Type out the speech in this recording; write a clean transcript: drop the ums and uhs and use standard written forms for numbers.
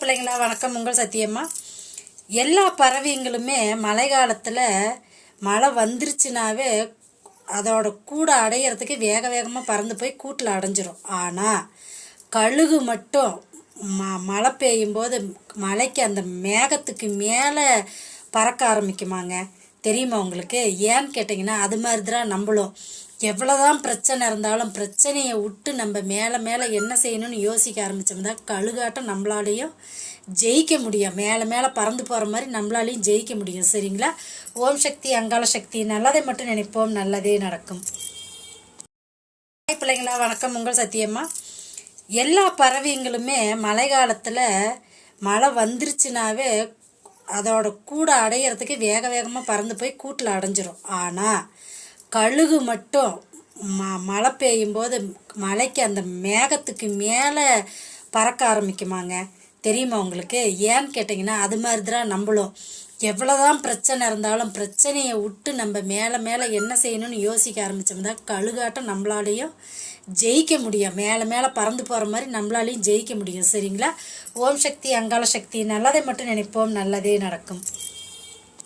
பிள்ளைங்களா வணக்கம். உங்கள் சத்தியம்மா. எல்லா பறவைங்களுமே மழை காலத்தில் மழை வந்துருச்சுனாவே அதோட கூடை அடையிறதுக்கு வேக வேகமாக பறந்து போய் கூட்டில் அடைஞ்சிரும். ஆனால் கழுகு மட்டும் மழை பெய்யும் போது மழைக்கு அந்த மேகத்துக்கு மேலே பறக்க ஆரம்பிக்குமாங்க. தெரியுமா உங்களுக்கு? ஏன்னு கேட்டிங்கன்னா அது மாதிரி தான் நம்மளும் எவ்வளோதான் பிரச்சனை இருந்தாலும் பிரச்சனையை விட்டு நம்ம மேலே மேலே என்ன செய்யணும்னு யோசிக்க ஆரம்பித்தோம்னா கழுகாட்டம் நம்மளாலேயும் ஜெயிக்க முடியும். மேலே மேலே பறந்து போகிற மாதிரி நம்மளாலையும் ஜெயிக்க முடியும். சரிங்களா? ஓம் சக்தி அங்காள சக்தி. நல்லதை மட்டும் நினைப்போம், நல்லதே நடக்கும். பிள்ளைங்களா வணக்கம். உங்கள் சத்தியம்மா. எல்லா பறவைங்களுமே மழை காலத்தில் மழை வந்துருச்சுனாவே அதோட கூடை அடையிறதுக்கு வேக வேகமாக பறந்து போய் கூட்டில் அடைஞ்சிரும். ஆனால் கழுகு மட்டும் மழை பெய்யும் போது மழைக்கு அந்த மேகத்துக்கு மேலே பறக்க ஆரம்பிக்குமாங்க. தெரியுமா உங்களுக்கு? ஏன்னு கேட்டிங்கன்னா அது மாதிரி தான் நம்மளும் எவ்வளோதான் பிரச்சனை இருந்தாலும் பிரச்சனையை விட்டு நம்ம மேலே மேலே என்ன செய்யணும்னு யோசிக்க ஆரம்பித்தோம்னா கழுகாட்டம் நம்மளாலேயும் ஜெயிக்க முடியும். மேலே மேலே பறந்து போகிற மாதிரி நம்மளாலையும் ஜெயிக்க முடியும். சரிங்களா? ஓம் சக்தி அங்காள சக்தி. நல்லதை மட்டும் நினைப்போம், நல்லதே நடக்கும்.